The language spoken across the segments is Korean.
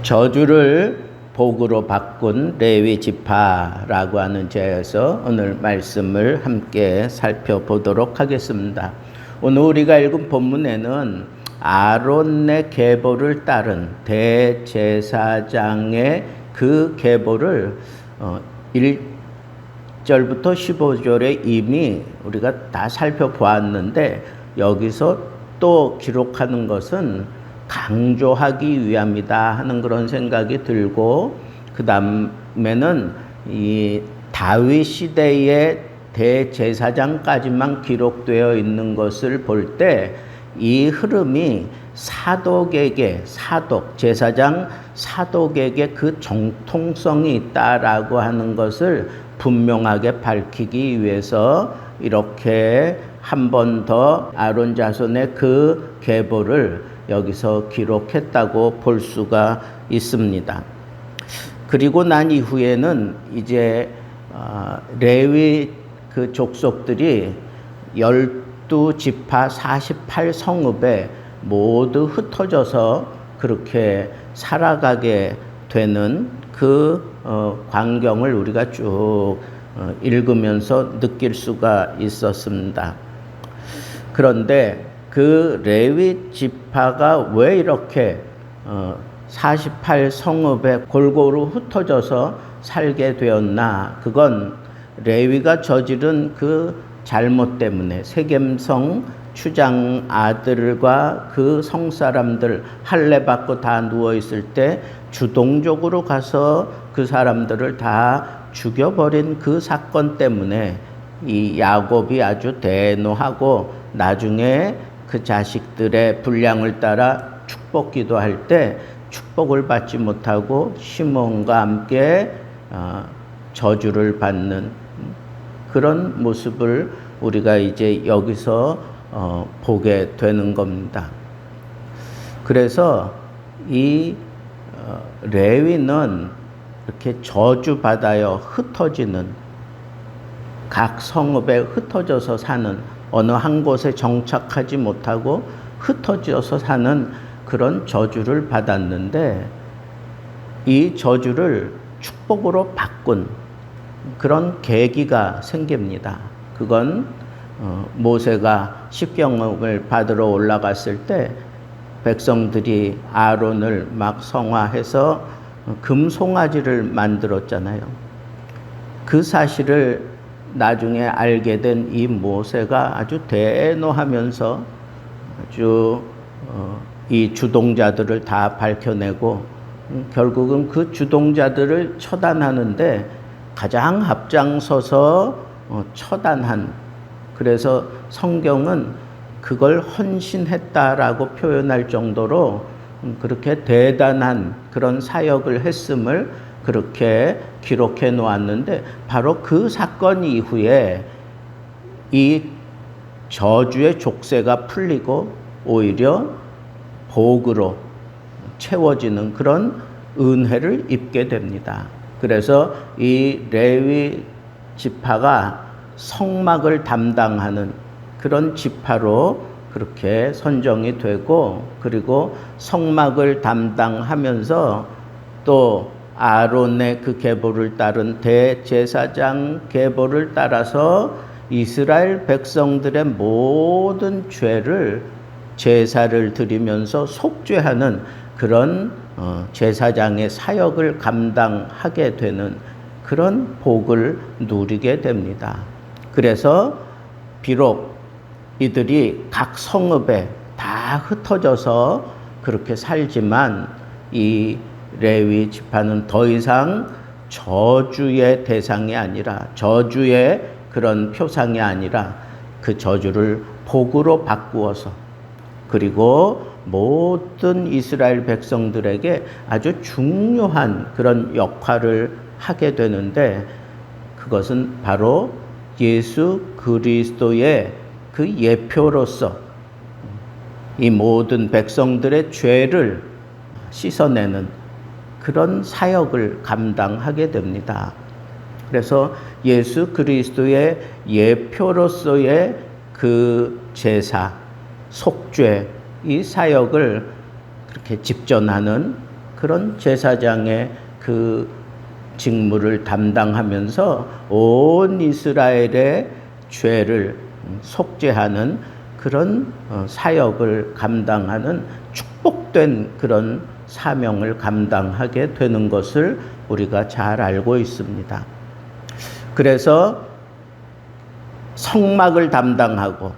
저주를 복으로 바꾼 레위 지파라고 하는 제에서 오늘 말씀을 함께 살펴보도록 하겠습니다. 오늘 우리가 읽은 본문에는 아론의 계보를 따른 대제사장의 그 계보를 1절부터 15절에 이미 우리가 다 살펴보았는데, 여기서 또 기록하는 것은 강조하기 위함이다 하는 그런 생각이 들고, 그 다음에는 이 다윗 시대의 대제사장까지만 기록되어 있는 것을 볼 때 이 흐름이 제사장 사독에게 그 정통성이 있다라고 하는 것을 분명하게 밝히기 위해서 이렇게 한 번 더 아론 자손의 그 계보를 여기서 기록했다고 볼 수가 있습니다. 그리고 난 이후에는 이제 레위 그 족속들이 12지파 48성읍에 모두 흩어져서 그렇게 살아가게 되는 그 광경을 우리가 쭉 읽으면서 느낄 수가 있었습니다. 그런데 그 레위 지파가 왜 이렇게 48성읍에 골고루 흩어져서 살게 되었나? 그건 레위가 저지른 그 잘못 때문에 세겜성 추장 아들과 그 성사람들 할례 받고 다 누워있을 때 주동적으로 가서 그 사람들을 다 죽여버린 그 사건 때문에 이 야곱이 아주 대노하고 나중에 그 자식들의 분량을 따라 축복 기도할 때 축복을 받지 못하고 시몬과 함께 저주를 받는 그런 모습을 우리가 이제 여기서 보게 되는 겁니다. 그래서 이 레위는 이렇게 저주받아요 흩어지는, 각 성읍에 흩어져서 사는, 어느 한 곳에 정착하지 못하고 흩어져서 사는 그런 저주를 받았는데, 이 저주를 축복으로 바꾼 그런 계기가 생깁니다. 그건 모세가 십경을 받으러 올라갔을 때 백성들이 아론을 막 성화해서 금송아지를 만들었잖아요. 그 사실을 나중에 알게 된 이 모세가 아주 대노하면서 아주 이 주동자들을 다 밝혀내고 결국은 그 주동자들을 처단하는데 가장 앞장서서 처단한, 그래서 성경은 그걸 헌신했다라고 표현할 정도로 그렇게 대단한 그런 사역을 했음을 그렇게 기록해 놓았는데, 바로 그 사건 이후에 이 저주의 족쇄가 풀리고 오히려 복으로 채워지는 그런 은혜를 입게 됩니다. 그래서 이 레위 지파가 성막을 담당하는 그런 지파로 그렇게 선정이 되고, 그리고 성막을 담당하면서 또 아론의 그 계보를 따른 대제사장 계보를 따라서 이스라엘 백성들의 모든 죄를 제사를 드리면서 속죄하는 그런 제사장의 사역을 감당하게 되는 그런 복을 누리게 됩니다. 그래서 비록 이들이 각 성읍에 다 흩어져서 그렇게 살지만 이 레위 지파는 더 이상 저주의 대상이 아니라, 저주의 그런 표상이 아니라 그 저주를 복으로 바꾸어서, 그리고 모든 이스라엘 백성들에게 아주 중요한 그런 역할을 하게 되는데, 그것은 바로 예수 그리스도의 그 예표로서 이 모든 백성들의 죄를 씻어내는 그런 사역을 감당하게 됩니다. 그래서 예수 그리스도의 예표로서의 그 제사, 속죄, 이 사역을 그렇게 집전하는 그런 제사장의 그 직무를 담당하면서 온 이스라엘의 죄를 속죄하는 그런 사역을 감당하는 축복된 그런 사명을 감당하게 되는 것을 우리가 잘 알고 있습니다. 그래서 성막을 담당하고,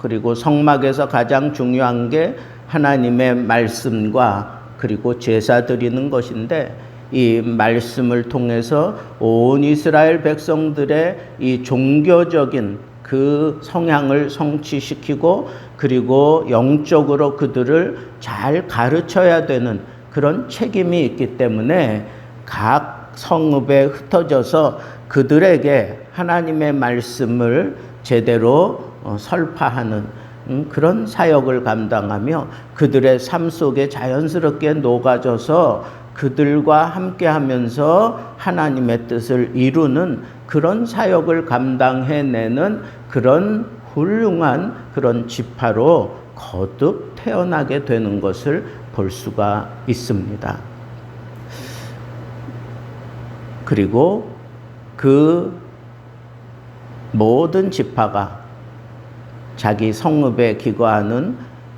그리고 성막에서 가장 중요한 게 하나님의 말씀과 그리고 제사 드리는 것인데, 이 말씀을 통해서 온 이스라엘 백성들의 이 종교적인 그 성향을 성취시키고, 그리고 영적으로 그들을 잘 가르쳐야 되는 그런 책임이 있기 때문에 각 성읍에 흩어져서 그들에게 하나님의 말씀을 제대로 설파하는 그런 사역을 감당하며 그들의 삶 속에 자연스럽게 녹아져서 그들과 함께 하면서 하나님의 뜻을 이루는 그런 사역을 감당해내는 그런 훌륭한 그런 지파로 거듭 태어나게 되는 것을 볼 수가 있습니다. 그리고 그 모든 지파가 자기 성읍에 기거하는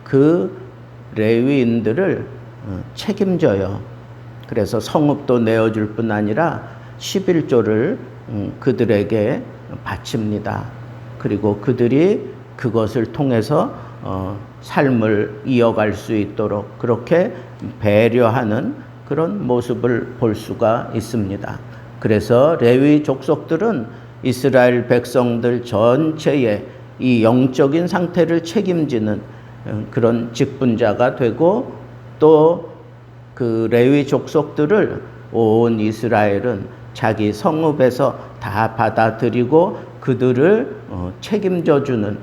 그 레위인들을 책임져요. 그래서 성읍도 내어줄 뿐 아니라 11조를 그들에게 바칩니다. 그리고 그들이 그것을 통해서 삶을 이어갈 수 있도록 그렇게 배려하는 그런 모습을 볼 수가 있습니다. 그래서 레위 족속들은 이스라엘 백성들 전체의 이 영적인 상태를 책임지는 그런 직분자가 되고, 또 그 레위 족속들을 온 이스라엘은 자기 성읍에서 다 받아들이고 그들을 책임져 주는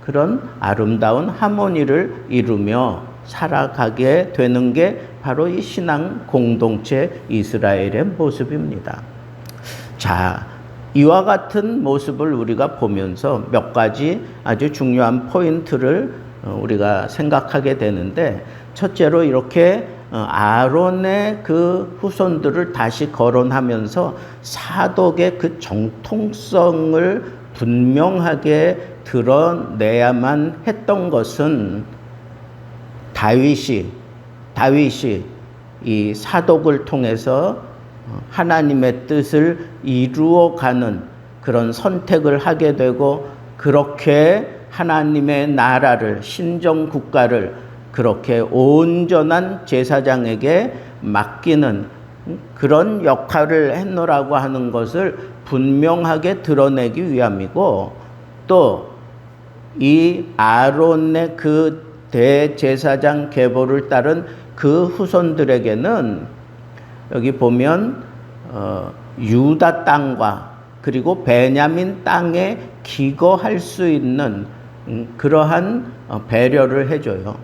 그런 아름다운 하모니를 이루며 살아가게 되는 게 바로 이 신앙 공동체 이스라엘의 모습입니다. 자, 이와 같은 모습을 우리가 보면서 몇 가지 아주 중요한 포인트를 우리가 생각하게 되는데, 첫째로 이렇게 아론의 그 후손들을 다시 거론하면서 사독의 그 정통성을 분명하게 드러내야만 했던 것은 다윗이 이 사독을 통해서 하나님의 뜻을 이루어가는 그런 선택을 하게 되고, 그렇게 하나님의 나라를, 신정 국가를 그렇게 온전한 제사장에게 맡기는 그런 역할을 했노라고 하는 것을 분명하게 드러내기 위함이고, 또 이 아론의 그 대제사장 계보를 따른 그 후손들에게는 여기 보면 유다 땅과 그리고 베냐민 땅에 기거할 수 있는 그러한 배려를 해줘요.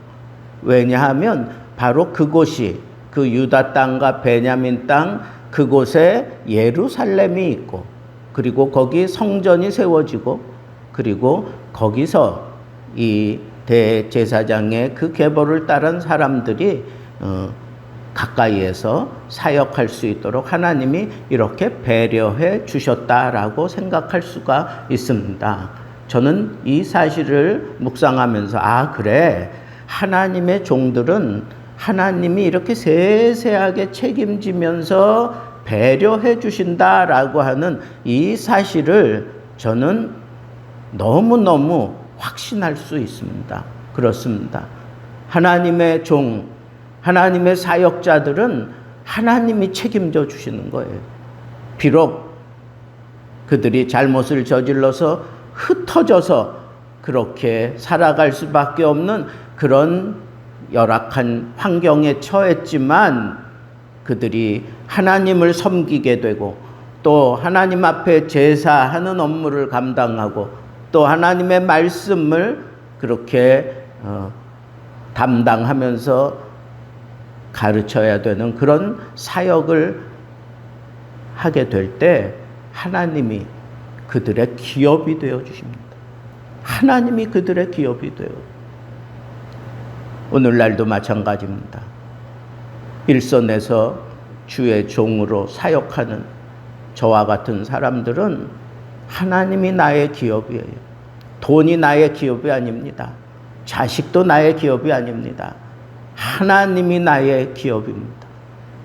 왜냐하면 바로 그곳이, 그 유다 땅과 베냐민 땅 그곳에 예루살렘이 있고, 그리고 거기 성전이 세워지고, 그리고 거기서 이 대제사장의 그 계보를 따른 사람들이 가까이에서 사역할 수 있도록 하나님이 이렇게 배려해 주셨다라고 생각할 수가 있습니다. 저는 이 사실을 묵상하면서, 아, 그래, 하나님의 종들은 하나님이 이렇게 세세하게 책임지면서 배려해 주신다라고 하는 이 사실을 저는 너무너무 확신할 수 있습니다. 그렇습니다. 하나님의 종, 하나님의 사역자들은 하나님이 책임져 주시는 거예요. 비록 그들이 잘못을 저질러서 흩어져서 그렇게 살아갈 수밖에 없는 그런 열악한 환경에 처했지만, 그들이 하나님을 섬기게 되고, 또 하나님 앞에 제사하는 업무를 감당하고, 또 하나님의 말씀을 그렇게 담당하면서 가르쳐야 되는 그런 사역을 하게 될 때 하나님이 그들의 기업이 되어 주십니다. 하나님이 그들의 기업이 되어. 오늘날도 마찬가지입니다. 일선에서 주의 종으로 사역하는 저와 같은 사람들은 하나님이 나의 기업이에요. 돈이 나의 기업이 아닙니다. 자식도 나의 기업이 아닙니다. 하나님이 나의 기업입니다.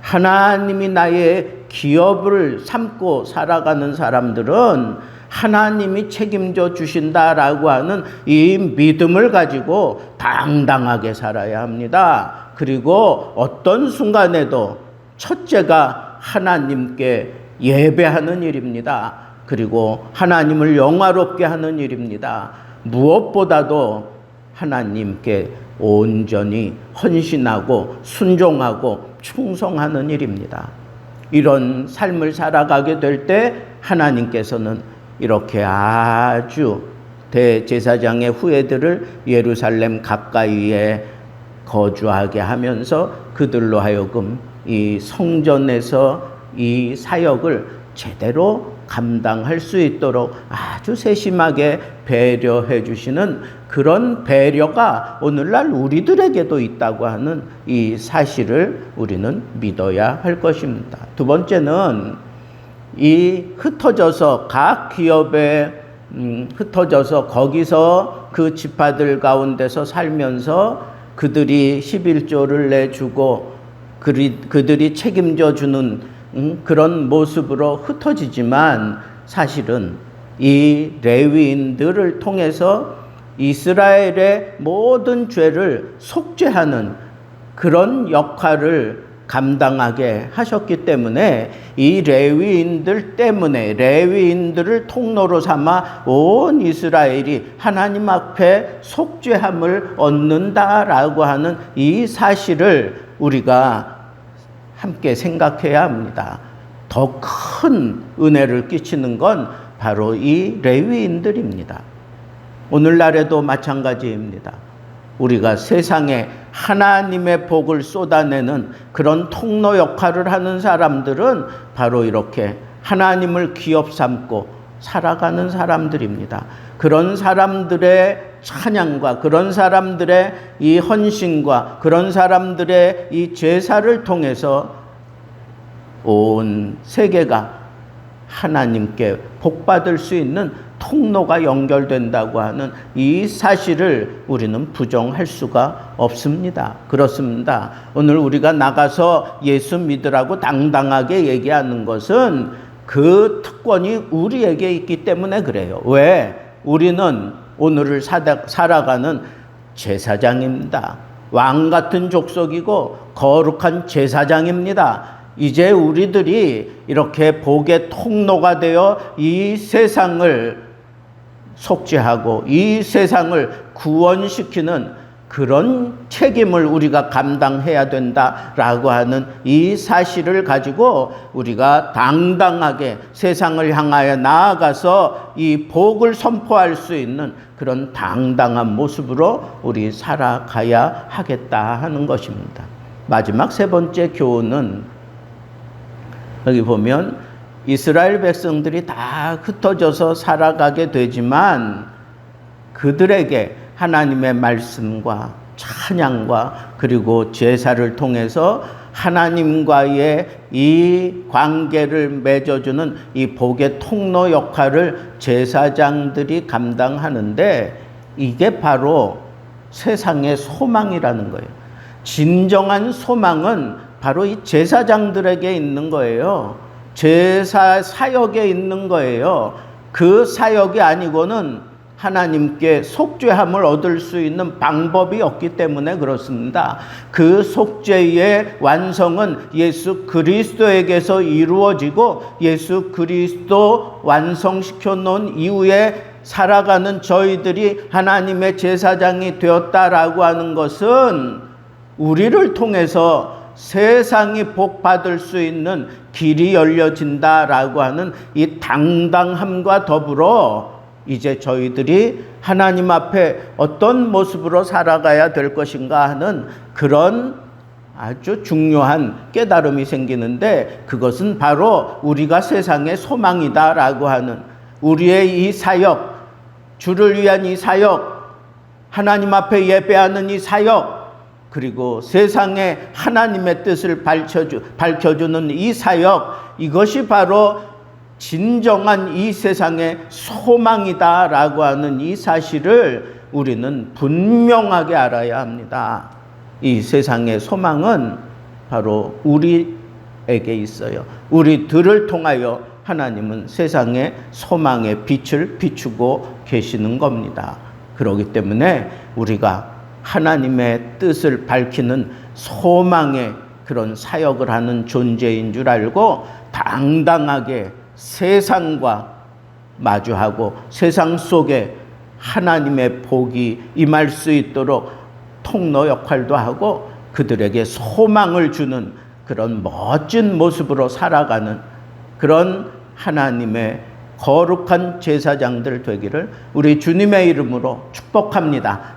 하나님이 나의 기업을 삼고 살아가는 사람들은 하나님이 책임져 주신다라고 하는 이 믿음을 가지고 당당하게 살아야 합니다. 그리고 어떤 순간에도 첫째가 하나님께 예배하는 일입니다. 그리고 하나님을 영화롭게 하는 일입니다. 무엇보다도 하나님께 온전히 헌신하고 순종하고 충성하는 일입니다. 이런 삶을 살아가게 될 때 하나님께서는 이렇게 아주 대제사장의 후예들을 예루살렘 가까이에 거주하게 하면서 그들로 하여금 이 성전에서 이 사역을 제대로 감당할 수 있도록 아주 세심하게 배려해 주시는 그런 배려가 오늘날 우리들에게도 있다고 하는 이 사실을 우리는 믿어야 할 것입니다. 두 번째는 이 흩어져서 각 기업에 흩어져서 거기서 그 지파들 가운데서 살면서 그들이 11조를 내주고 그들이 책임져 주는 그런 모습으로 흩어지지만 사실은 이 레위인들을 통해서 이스라엘의 모든 죄를 속죄하는 그런 역할을 감당하게 하셨기 때문에 이 레위인들 때문에 레위인들을 통로로 삼아 온 이스라엘이 하나님 앞에 속죄함을 얻는다라고 하는 이 사실을 우리가 함께 생각해야 합니다. 더 큰 은혜를 끼치는 건 바로 이 레위인들입니다. 오늘날에도 마찬가지입니다. 우리가 세상에 하나님의 복을 쏟아내는 그런 통로 역할을 하는 사람들은 바로 이렇게 하나님을 기업 삼고 살아가는 사람들입니다. 그런 사람들의 찬양과 그런 사람들의 이 헌신과 그런 사람들의 이 제사를 통해서 온 세계가 하나님께 복받을 수 있는 통로가 연결된다고 하는 이 사실을 우리는 부정할 수가 없습니다. 그렇습니다. 오늘 우리가 나가서 예수 믿으라고 당당하게 얘기하는 것은 그 특권이 우리에게 있기 때문에 그래요. 왜? 우리는 오늘을 살아가는 제사장입니다. 왕 같은 족속이고 거룩한 제사장입니다. 이제 우리들이 이렇게 복의 통로가 되어 이 세상을 속죄하고 이 세상을 구원시키는 그런 책임을 우리가 감당해야 된다라고 하는 이 사실을 가지고 우리가 당당하게 세상을 향하여 나아가서 이 복을 선포할 수 있는 그런 당당한 모습으로 우리 살아가야 하겠다 하는 것입니다. 마지막 세 번째 교훈은 여기 보면 이스라엘 백성들이 다 흩어져서 살아가게 되지만 그들에게 하나님의 말씀과 찬양과 그리고 제사를 통해서 하나님과의 이 관계를 맺어주는 이 복의 통로 역할을 제사장들이 감당하는데 이게 바로 세상의 소망이라는 거예요. 진정한 소망은 바로 이 제사장들에게 있는 거예요. 제사 사역에 있는 거예요. 그 사역이 아니고는 하나님께 속죄함을 얻을 수 있는 방법이 없기 때문에 그렇습니다. 그 속죄의 완성은 예수 그리스도에게서 이루어지고 예수 그리스도 완성시켜 놓은 이후에 살아가는 저희들이 하나님의 제사장이 되었다라고 하는 것은 우리를 통해서 세상이 복받을 수 있는 길이 열려진다라고 하는 이 당당함과 더불어 이제 저희들이 하나님 앞에 어떤 모습으로 살아가야 될 것인가 하는 그런 아주 중요한 깨달음이 생기는데 그것은 바로 우리가 세상의 소망이다라고 하는 우리의 이 사역, 주를 위한 이 사역, 하나님 앞에 예배하는 이 사역, 그리고 세상에 하나님의 뜻을 밝혀주는 이 사역, 이것이 바로 진정한 이 세상의 소망이다라고 하는 이 사실을 우리는 분명하게 알아야 합니다. 이 세상의 소망은 바로 우리에게 있어요. 우리들을 통하여 하나님은 세상의 소망의 빛을 비추고 계시는 겁니다. 그렇기 때문에 우리가 하나님의 뜻을 밝히는 소망의 그런 사역을 하는 존재인 줄 알고 당당하게 세상과 마주하고 세상 속에 하나님의 복이 임할 수 있도록 통로 역할도 하고 그들에게 소망을 주는 그런 멋진 모습으로 살아가는 그런 하나님의 거룩한 제사장들 되기를 우리 주님의 이름으로 축복합니다.